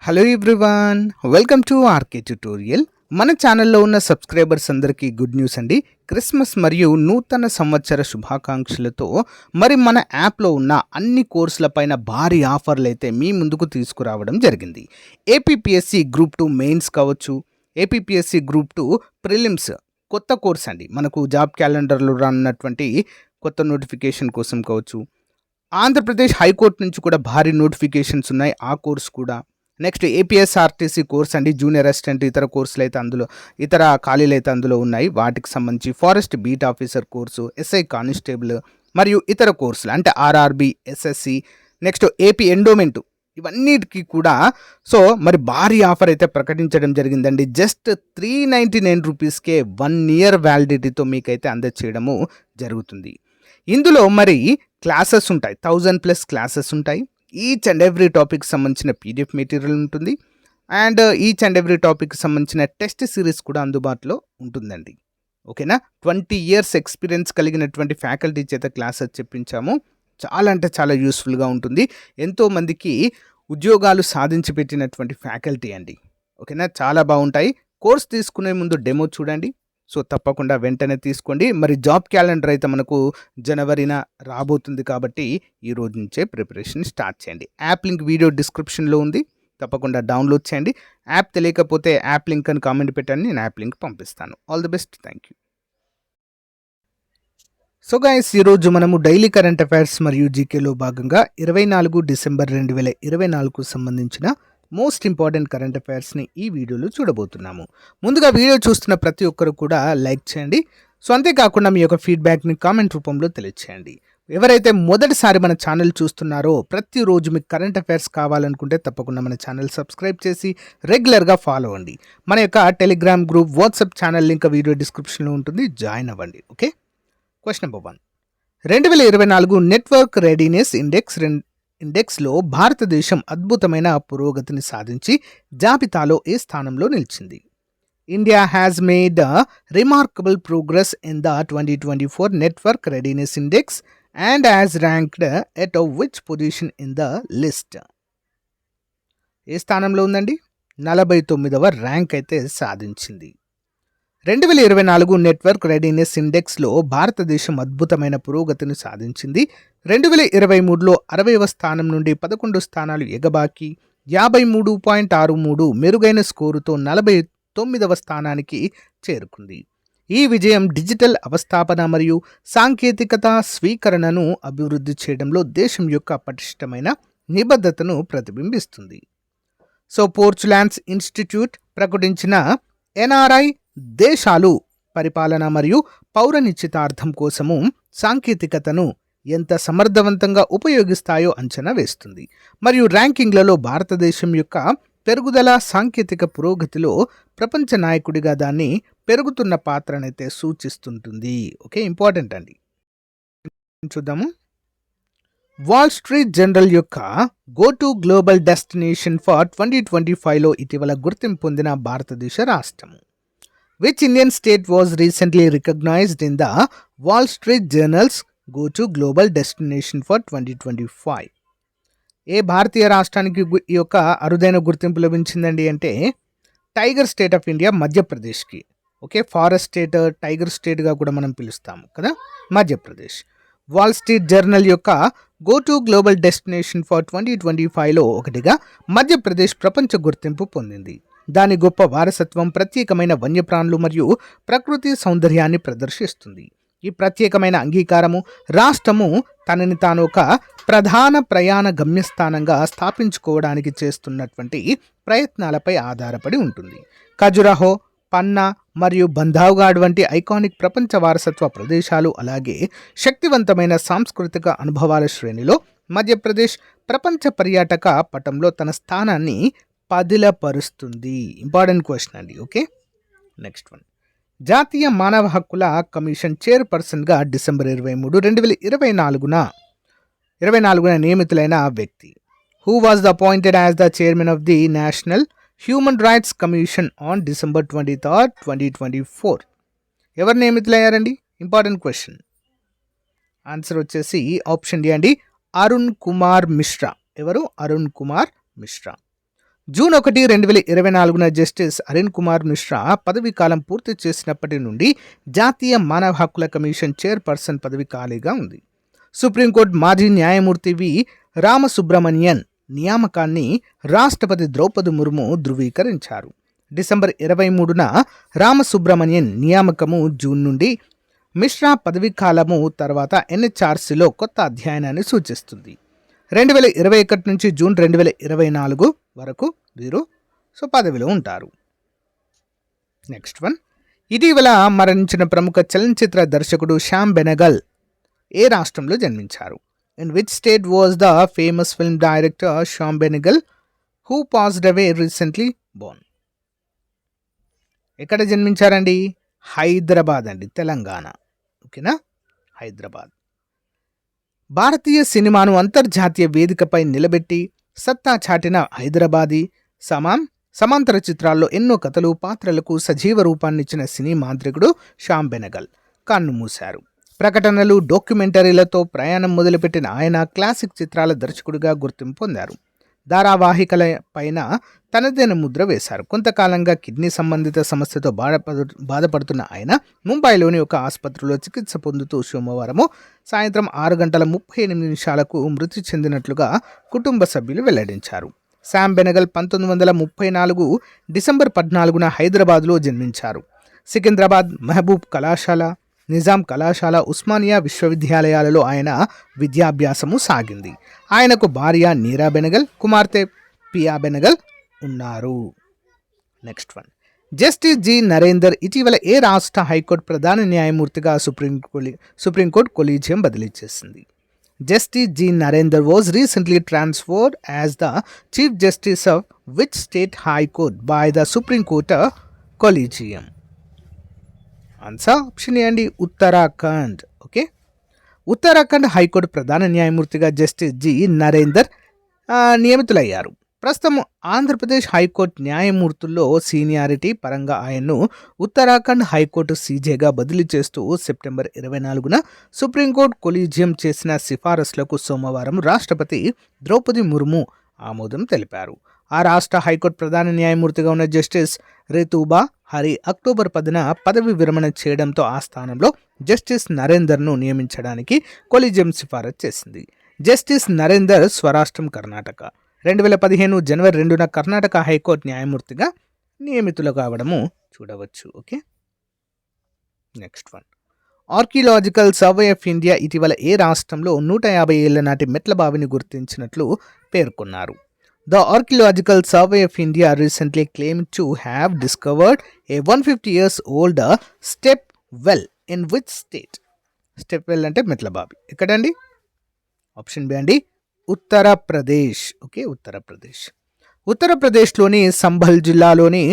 Hello everyone, welcome to RK tutorial. మన ఛానల్లో ఉన్న సబ్స్క్రైబర్స్ అందరికీ గుడ్ న్యూస్ అండి. క్రిస్మస్ మరియు నూతన సంవత్సర శుభాకాంక్షలతో మరి మన యాప్లో ఉన్న అన్ని కోర్సులపైన భారీ ఆఫర్లు అయితే మీ ముందుకు తీసుకురావడం జరిగింది. ఏపీపీఎస్సి గ్రూప్ 2 మెయిన్స్ కావచ్చు, ఏపీపీఎస్సి గ్రూప్ 2 ప్రిలిమ్స్ కొత్త కోర్స్ అండి. మనకు జాబ్ క్యాలెండర్లో రానున్నటువంటి కొత్త నోటిఫికేషన్ కోసం కావచ్చు, ఆంధ్రప్రదేశ్ హైకోర్టు నుంచి కూడా భారీ నోటిఫికేషన్స్ ఉన్నాయి, ఆ కోర్స్ కూడా. నెక్స్ట్ ఏపీఎస్ఆర్టీసీ కోర్స్ అండి, జూనియర్ అసిస్టెంట్ ఇతర కోర్సులు అయితే ఇతర ఖాళీలు అయితే అందులో ఉన్నాయి. వాటికి సంబంధించి forest beat officer course, SI constable మరియు ఇతర కోర్సులు అంటే RRB, SSC, next AP endowment, ఇవన్నిటికీ కూడా మరి భారీ ఆఫర్ అయితే ప్రకటించడం జరిగిందండి. జస్ట్ 399 రూపీస్కే 1 ఇయర్ వ్యాలిడిటీతో మీకైతే అందచేయడము జరుగుతుంది. ఇందులో మరి క్లాసెస్ ఉంటాయి, 1000+ క్లాసెస్ ఉంటాయి. ఈచ్ అండ్ ఎవ్రీ టాపిక్ సంబంధించిన పీడిఎఫ్ మెటీరియల్ ఉంటుంది. And each and every topic సంబంధించిన టెస్ట్ సిరీస్ కూడా అందుబాటులో ఉంటుందండి. ఓకేనా, 20 ఇయర్స్ ఎక్స్పీరియన్స్ కలిగినటువంటి ఫ్యాకల్టీ చేత క్లాసెస్ చెప్పించాము. చాలా అంటే చాలా యూస్ఫుల్గా ఉంటుంది. ఎంతోమందికి ఉద్యోగాలు సాధించి పెట్టినటువంటి ఫ్యాకల్టీ అండి. ఓకేనా, చాలా బాగుంటాయి. కోర్స్ తీసుకునే ముందు డెమో చూడండి. తప్పకుండా వెంటనే తీసుకోండి. మరి జాబ్ క్యాలెండర్ అయితే మనకు జనవరిన రాబోతుంది కాబట్టి ఈ రోజు నుంచే ప్రిపరేషన్ స్టార్ట్ చేయండి. యాప్ లింక్ వీడియో డిస్క్రిప్షన్లో ఉంది, తప్పకుండా డౌన్లోడ్ చేయండి. యాప్ తెలియకపోతే యాప్ లింక్ అని కామెంట్ పెట్టండి, నేను యాప్ లింక్ పంపిస్తాను. All the best, thank you. Guys, ఈరోజు మనము డైలీ కరెంట్ అఫైర్స్ మరియు జీకేలో భాగంగా 24 డిసెంబర్ 2024కు సంబంధించిన మోస్ట్ ఇంపార్టెంట్ కరెంట్ అఫైర్స్ని ఈ వీడియోలో చూడబోతున్నాము. ముందుగా వీడియో చూస్తున్న ప్రతి ఒక్కరు కూడా లైక్ చేయండి. అంతేకాకుండా మీ యొక్క ఫీడ్బ్యాక్ని కామెంట్ రూపంలో తెలియచేయండి. ఎవరైతే మొదటిసారి మన ఛానల్ చూస్తున్నారో, ప్రతిరోజు మీకు కరెంట్ అఫైర్స్ కావాలనుకుంటే తప్పకుండా మన ఛానల్ సబ్స్క్రైబ్ చేసి రెగ్యులర్గా ఫాలో అవ్వండి. మన యొక్క Telegram group, WhatsApp channel link video డిస్క్రిప్షన్లో ఉంటుంది, జాయిన్ అవ్వండి. Okay, question number 1. 2024 network readiness ఇండెక్స్లో భారతదేశం అద్భుతమైన పురోగతిని సాధించి జాబితాలో ఏ స్థానంలో నిలిచింది? India has made remarkable progress in the 2024 network readiness index and has ranked at which position in the list? ఏ స్థానంలో ఉందండి? 49వ ర్యాంక్ అయితే సాధించింది. 2024 నెట్వర్క్ రెడీనెస్ ఇండెక్స్లో భారతదేశం అద్భుతమైన పురోగతిని సాధించింది. 2023లో 60వ స్థానం నుండి 11 స్థానాలు ఎగబాకి 53.63 మెరుగైన స్కోరుతో 49వ స్థానానికి చేరుకుంది. ఈ విజయం డిజిటల్ అవస్థాపన మరియు సాంకేతికత స్వీకరణను అభివృద్ధి చేయడంలో దేశం యొక్క పటిష్టమైన నిబద్ధతను ప్రతిబింబిస్తుంది. పోర్చులాండ్స్ ఇన్స్టిట్యూట్ ప్రకటించిన ఎన్ఆర్ఐ దేశాలు పరిపాలన మరియు పౌర నిశ్చితార్థం కోసము సాంకేతికతను ఎంత సమర్థవంతంగా ఉపయోగిస్తాయో అంచనా వేస్తుంది. మరియు ర్యాంకింగ్లలో భారతదేశం యొక్క పెరుగుదల సాంకేతిక పురోగతిలో ప్రపంచ నాయకుడిగా దాన్ని పెరుగుతున్న పాత్రనైతే సూచిస్తుంటుంది. ఓకే, ఇంపార్టెంట్ అండి. చూద్దాము. వాల్ స్ట్రీట్ జర్నల్ యొక్క go to global destination for 2025లో ఇటీవల గుర్తింపు పొందిన భారతదేశ రాష్ట్రము. Which Indian state was recently recognized in the Wall Street Journal's Go to Global Destination for 2025? ఏ భారతీయ రాష్ట్రానికి ఈ యొక్క అరుదైన గుర్తింపు లభించిందండి అంటే టైగర్ స్టేట్ ఆఫ్ ఇండియా, మధ్యప్రదేశ్కి. ఓకే, ఫారెస్ట్ స్టేట్, టైగర్ స్టేట్గా కూడా మనం పిలుస్తాము కదా, మధ్యప్రదేశ్. వాల్ స్ట్రీట్ జర్నల్ యొక్క go to global destination for 2025లో ఒకటిగా మధ్యప్రదేశ్ ప్రపంచ గుర్తింపు పొందింది. దాని గొప్ప వారసత్వం, ప్రత్యేకమైన వన్యప్రాణులు మరియు ప్రకృతి సౌందర్యాన్ని ప్రదర్శిస్తుంది. ఈ ప్రత్యేకమైన అంగీకారము రాష్ట్రము తనని తాను ఒక ప్రధాన ప్రయాణ గమ్యస్థానంగా స్థాపించుకోవడానికి చేస్తున్నటువంటి ప్రయత్నాలపై ఆధారపడి ఉంటుంది. ఖజురాహో, పన్నా మరియు బంధావ్ఘాట్ వంటి ఐకానిక్ ప్రపంచ వారసత్వ ప్రదేశాలు, అలాగే శక్తివంతమైన సాంస్కృతిక అనుభవాల శ్రేణిలో మధ్యప్రదేశ్ ప్రపంచ పర్యాటక పటంలో తన స్థానాన్ని పదిలపరుస్తుంది. ఇంపార్టెంట్ క్వశ్చన్ అండి. Okay, next one. జాతీయ మానవ హక్కుల కమిషన్ చైర్పర్సన్గా డిసెంబర్ 23, 2024న నియమితులైన వ్యక్తి. Who was the appointed as the chairman of the national human rights commission on December 23, 2024? ఎవరు నియమితులయ్యారండి? Important question. ఆన్సర్ వచ్చేసి ఆప్షన్ డి అండి, అరుణ్ కుమార్ మిశ్రా. ఎవరు? అరుణ్ కుమార్ మిశ్రా. జూన్ 1, 2024 జస్టిస్ అరుణ్ కుమార్ మిశ్రా పదవీ కాలం పూర్తి చేసినప్పటి నుండి జాతీయ మానవ హక్కుల కమిషన్ చైర్పర్సన్ పదవి ఖాళీగా ఉంది. సుప్రీంకోర్టు మాజీ న్యాయమూర్తి వి రామసుబ్రమణియన్ నియామకాన్ని రాష్ట్రపతి ద్రౌపది ముర్ము ధృవీకరించారు. డిసెంబర్ 23న రామసుబ్రమణియన్ నియామకము జూన్ నుండి మిశ్రా పదవీ కాలము తర్వాత ఎన్హెచ్ఆర్సీలో కొత్త అధ్యయనాన్ని సూచిస్తుంది. 2021 నుంచి జూన్ 2024 వరకు వీరు పదవిలో ఉంటారు. నెక్స్ట్ వన్, ఇటీవల మరణించిన ప్రముఖ చలనచిత్ర దర్శకుడు శ్యామ్ బెనగల్ ఏ రాష్ట్రంలో జన్మించారు? In which state was the famous film director Shyam Benegal who passed away recently Born? ఎక్కడ జన్మించారండి? హైదరాబాద్ అండి, తెలంగాణ. ఓకేనా, హైదరాబాద్. భారతీయ సినిమాను అంతర్జాతీయ వేదికపై నిలబెట్టి సత్తా చాటిన హైదరాబాదీ సమాంతర చిత్రాల్లో ఎన్నో కథలు పాత్రలకు సజీవ రూపాన్నిచ్చిన సినీ మాంత్రికుడు శ్యామ్ బెనగల్ కన్నుమూశారు. ప్రకటనలు, డాక్యుమెంటరీలతో ప్రయాణం మొదలుపెట్టిన ఆయన క్లాసిక్ చిత్రాల దర్శకుడిగా గుర్తింపు పొందారు. ధారావాహికల పైన తనదైన ముద్ర వేశారు. కొంతకాలంగా కిడ్నీ సంబంధిత సమస్యతో బాధపడుతున్న ఆయన ముంబైలోని ఒక ఆసుపత్రిలో చికిత్స పొందుతూ సోమవారం సాయంత్రం 6:38 మృతి చెందినట్లుగా కుటుంబ సభ్యులు వెల్లడించారు. శ్యామ్ బెనగల్ 1934 డిసెంబర్ 14న హైదరాబాద్లో జన్మించారు. సికింద్రాబాద్, మహబూబ్ కళాశాల, నిజాం కళాశాల, ఉస్మానియా విశ్వవిద్యాలయాలలో ఆయన విద్యాభ్యాసము సాగింది. ఆయనకు భార్య నీరా బెనగల్, కుమార్తె పియా బెనగల్ ఉన్నారు. Next one, justice G Narender ఇటీవల ఏ రాష్ట్ర హైకోర్టు ప్రధాన న్యాయమూర్తిగా సుప్రీంకోర్టు కొలీజియం బదిలీ చేసింది? Justice G Narender was recently transferred as the chief justice of which state high court by the supreme court collegium? Answer option A అండి, ఉత్తరాఖండ్. ఓకే, ఉత్తరాఖండ్ హైకోర్టు ప్రధాన న్యాయమూర్తిగా జస్టిస్ జి నరేందర్ నియమితులయ్యారు. ప్రస్తుతం ఆంధ్రప్రదేశ్ హైకోర్టు న్యాయమూర్తుల్లో సీనియారిటీ పరంగా ఆయన్ను ఉత్తరాఖండ్ హైకోర్టు సీజేగా బదిలీ చేస్తూ సెప్టెంబర్ 24న సుప్రీంకోర్టు కొలీజియం చేసిన సిఫారసులకు సోమవారం రాష్ట్రపతి ద్రౌపది ముర్ము ఆమోదం తెలిపారు. ఆ రాష్ట్ర హైకోర్టు ప్రధాన న్యాయమూర్తిగా ఉన్న జస్టిస్ రితూబా హరి అక్టోబర్ 10న పదవి విరమణ చేయడంతో ఆ స్థానంలో జస్టిస్ నరేందర్ను నియమించడానికి కొలీజియం సిఫారసు చేసింది. జస్టిస్ నరేందర్ స్వరాష్ట్రం కర్ణాటక. 2015 జనవరి 2న కర్ణాటక హైకోర్టు న్యాయమూర్తిగా నియమితులు కావడము చూడవచ్చు. Okay, next one, archaeological survey of India ఇటీవల ఏ రాష్ట్రంలో 150 ఏళ్ల నాటి మెట్ల బావిని గుర్తించినట్లు పేర్కొన్నారు? The Archaeological Survey of India recently claimed to have discovered a 150 years old step well in which state? Step well అంటే మెట్ల బావి ఎక్కడండి? ఆప్షన్ బి అండి, ఉత్తరప్రదేశ్. ఓకే, ఉత్తరప్రదేశ్. ఉత్తరప్రదేశ్లోని సంభల్ జిల్లాలోని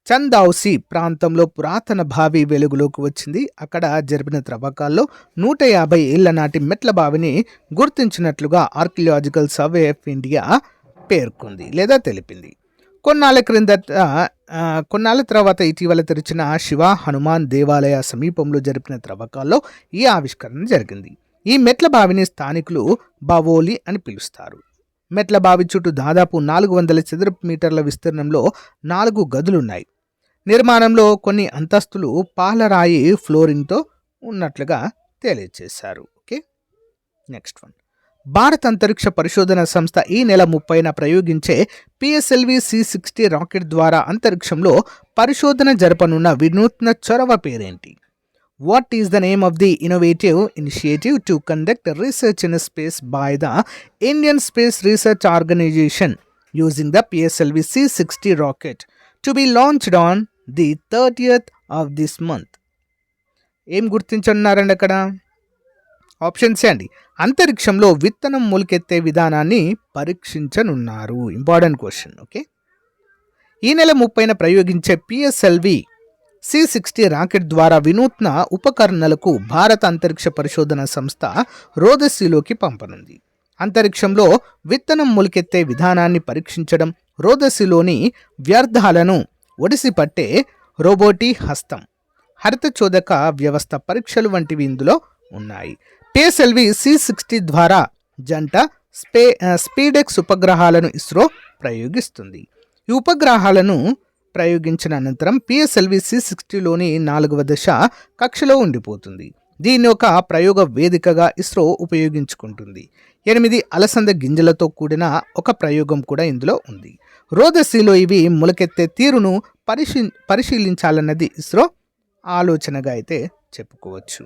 చందౌసి ప్రాంతంలో పురాతన బావి వెలుగులోకి వచ్చింది. అక్కడ జరిపిన త్రవ్వకాల్లో 150 ఏళ్ల నాటి మెట్ల బావిని గుర్తించినట్లుగా ఆర్కియలాజికల్ సర్వే ఆఫ్ ఇండియా పేర్కొంది లేదా తెలిపింది. కొన్నాళ్ళ తర్వాత ఇటీవల తెరిచిన శివ హనుమాన్ దేవాలయ సమీపంలో జరిపిన త్రవ్వకాల్లో ఈ ఆవిష్కరణ జరిగింది. ఈ మెట్ల బావిని స్థానికులు బావోలి అని పిలుస్తారు. మెట్ల బావి చుట్టూ దాదాపు 400 చదరపు మీటర్ల విస్తీర్ణంలో 4 గదులున్నాయి. నిర్మాణంలో కొన్ని అంతస్తులు పాలరాయి ఫ్లోరింగ్తో ఉన్నట్లుగా తెలియజేశారు. ఓకే, నెక్స్ట్ వన్, భారత అంతరిక్ష పరిశోధన సంస్థ ఈ నెల 30న ప్రయోగించే పిఎస్ఎల్వి C-60 రాకెట్ ద్వారా అంతరిక్షంలో పరిశోధన జరపనున్న వినూత్న చొరవ పేరేంటి? What is the name of the innovative initiative to conduct research in space by the Indian space research organisation using the PSLV C-60 rocket to be launched on the 30th of this month? ఏం గుర్తించున్నారండి అక్కడ? Option C అండి, అంతరిక్షంలో విత్తనం మొలకెత్తే విధానాన్ని పరీక్షించనున్నారు. Important question. Okay, ఈ నెల 30న ప్రయోగించే PSLV C-60 rocket ద్వారా వినూత్న ఉపకరణలకు భారత అంతరిక్ష పరిశోధన సంస్థ రోదసీలోకి పంపనుంది. అంతరిక్షంలో విత్తనం మొలకెత్తే విధానాన్ని పరీక్షించడం, రోదసీలోని వ్యర్థాలను ఒడిసి పట్టే రోబోటి హస్తం, హరిత చోదక వ్యవస్థ పరీక్షలు వంటివి ఇందులో ఉన్నాయి. పిఎస్ఎల్వి C-60 ద్వారా జంట స్పీడెక్స్ ఉపగ్రహాలను ఇస్రో ప్రయోగిస్తుంది. ఈ ఉపగ్రహాలను ప్రయోగించిన అనంతరం పిఎస్ఎల్వి C60లోని 4వ దశ కక్షలో ఉండిపోతుంది. దీన్ని ఒక ప్రయోగ వేదికగా ఇస్రో ఉపయోగించుకుంటుంది. 8 అలసంద గింజలతో కూడిన ఒక ప్రయోగం కూడా ఇందులో ఉంది. రోదసీలో ఇవి మొలకెత్తే తీరును పరిశీలించాలన్నది ఇస్రో ఆలోచనగా అయితే చెప్పుకోవచ్చు.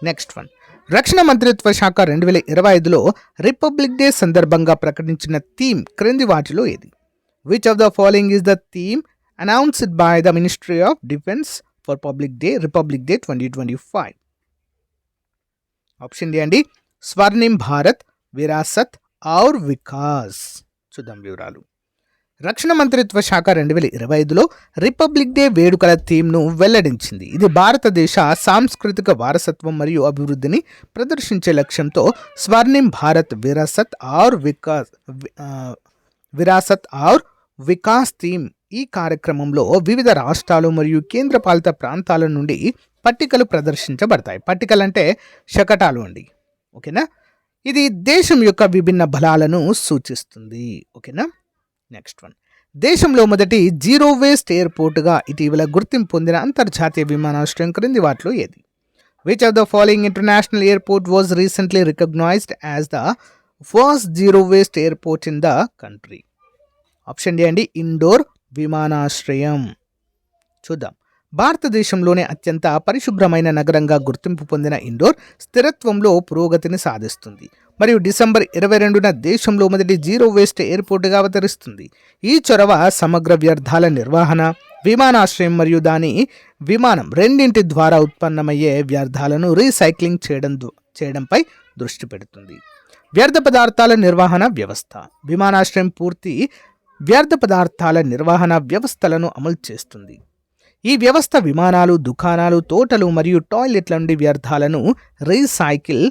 నెక్స్ట్ వన్, రక్షణ మంత్రిత్వ శాఖ 2025లో రిపబ్లిక్ డే సందర్భంగా ప్రకటించిన థీమ్ క్రింది వాటిలో ఏది? Which of the following is the theme announced by the ministry of defence for republic day 2025? Option D అండి, స్వర్ణిం భారత్, విరాసత్ ఔర్ వికాస్. చూద్దాం వివరాలు. రక్షణ మంత్రిత్వ శాఖ 2025లో రిపబ్లిక్ డే వేడుకల థీమ్ను వెల్లడించింది. ఇది భారతదేశ సాంస్కృతిక వారసత్వం మరియు అభివృద్ధిని ప్రదర్శించే లక్ష్యంతో స్వర్ణిం భారత్ విరాసత్ ఔర్ వికాస్ థీమ్. ఈ కార్యక్రమంలో వివిధ రాష్ట్రాలు మరియు కేంద్రపాలిత ప్రాంతాల నుండి పట్టికలు ప్రదర్శించబడతాయి. పట్టికలు అంటే శకటాలు అండి, ఓకేనా. ఇది దేశం యొక్క విభిన్న బలాలను సూచిస్తుంది, ఓకేనా. నెక్స్ట్ వన్, దేశంలో మొదటి జీరో వేస్ట్ ఎయిర్పోర్ట్గా ఇటీవల గుర్తింపు పొందిన అంతర్జాతీయ విమానాశ్రయం క్రింది వాటిలో ఏది? Which of the following international airport was recently recognized as the first zero waste airport in the country? Option D అండి, ఇండోర్ విమానాశ్రయం. చూద్దాం. భారతదేశంలోనే అత్యంత పరిశుభ్రమైన నగరంగా గుర్తింపు పొందిన ఇండోర్ స్థిరత్వంలో పురోగతిని సాధిస్తుంది మరియు డిసెంబర్ 22న దేశంలో మొదటి జీరో వేస్ట్ ఎయిర్పోర్టుగా అవతరిస్తుంది. ఈ చొరవ సమగ్ర వ్యర్థాల నిర్వహణ, విమానాశ్రయం మరియు దాని విమానం రెండింటి ద్వారా ఉత్పన్నమయ్యే వ్యర్థాలను రీసైక్లింగ్ చేయడంపై దృష్టి పెడుతుంది. వ్యర్థ పదార్థాల నిర్వహణ వ్యవస్థ. విమానాశ్రయం పూర్తి వ్యర్థ పదార్థాల నిర్వహణ వ్యవస్థలను అమలు చేస్తుంది. ఈ వ్యవస్థ విమానాలు, దుకాణాలు, తోటలు మరియు టాయిలెట్ల నుండి వ్యర్థాలను రీసైకిల్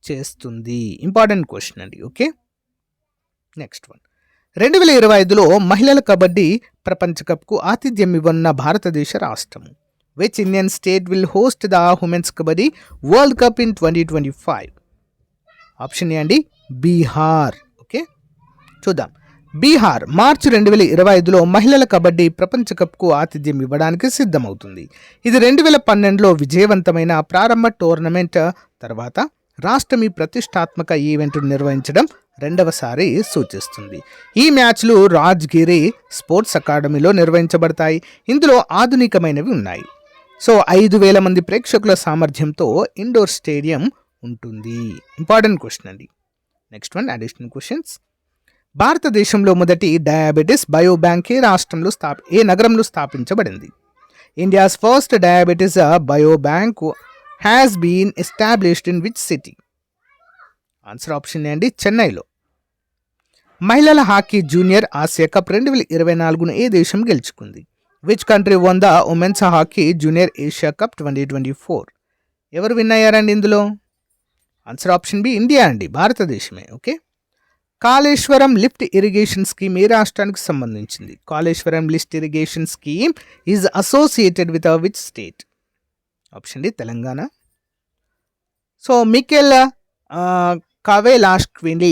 చేస్తుంది. ఇంపార్టెంట్ క్వశ్చన్ అండి, ఓకే. నెక్స్ట్ వన్, 2025లో మహిళల కబడ్డీ ప్రపంచ కప్కు ఆతిథ్యం ఇవ్వనున్న భారతదేశ రాష్ట్రం. Which Indian state will host the women's kabaddi world cup in 2025? Option A అండి, బీహార్. ఓకే, చూద్దాం. బీహార్ మార్చి 2025లో మహిళల కబడ్డీ ప్రపంచ కప్కు ఆతిథ్యం ఇవ్వడానికి సిద్ధమవుతుంది. ఇది 2012లో విజయవంతమైన ప్రారంభ టోర్నమెంట్ తర్వాత రాష్ట్రం ఈ ప్రతిష్టాత్మక ఈవెంట్ను నిర్వహించడం రెండవసారి సూచిస్తుంది. ఈ మ్యాచ్లు రాజ్గిరి స్పోర్ట్స్ అకాడమీలో నిర్వహించబడతాయి. ఇందులో ఆధునికమైనవి ఉన్నాయి. సో 5,000 మంది ప్రేక్షకుల సామర్థ్యంతో ఇండోర్ స్టేడియం ఉంటుంది. ఇంపార్టెంట్ క్వశ్చన్ అండి. Next one, additional questions. భారతదేశంలో మొదటి డయాబెటిస్ బయోబ్యాంక్ ఏ నగరంలో స్థాపించబడింది? India's first diabetes biobank has been established in which city? Answer option A అండి, చెన్నైలో. మహిళల హాకీ జూనియర్ ఆసియా కప్ 2024ను ఏ దేశం గెలుచుకుంది? Which country won the women's hockey junior Asia cup 2024? ఎవరు విన్ అయ్యారండి ఇందులో? ఆన్సర్ ఆప్షన్ బి, ఇండియా అండి, భారతదేశమే. Okay. Kaleshwaram lift irrigation scheme ఏ రాష్ట్రానికి సంబంధించింది? Kaleshwaram lift irrigation scheme is associated with which state? Option D, Telangana. So Mikheil Kavelashvili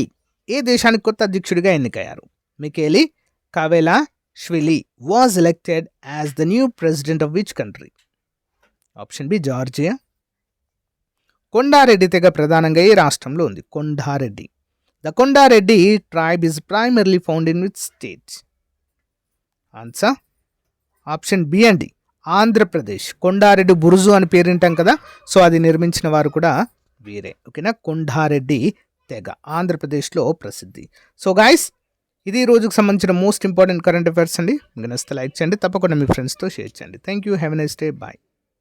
ఏ దేశానికి కొత్త అధ్యక్షుడిగా ఎన్నికయ్యారు? Mikheil Kavelashvili was elected as the new president of which country? Option B, Georgia. Kondareddy తెగ ప్రధానంగా ఏ రాష్ట్రంలో ఉంది? Kondareddy. The Kondareddy tribe is primarily found in which state? Answer option B అండి, ఆంధ్రప్రదేశ్. కొండారెడ్డి బురుజు అని పేరింటాం కదా, సో అది నిర్మించిన వారు కూడా వీరే. ఓకేనా, కొండారెడ్డి తెగ ఆంధ్రప్రదేశ్లో ప్రసిద్ధి. సో గైస్, ఇది రోజుకు సంబంధించిన మోస్ట్ ఇంపార్టెంట్ కరెంట్ అఫైర్స్ అండి. మీకు నచ్చితే లైక్ చేయండి, తప్పకుండా మీ ఫ్రెండ్స్తో షేర్ చేయండి. Thank you, have a nice day, bye.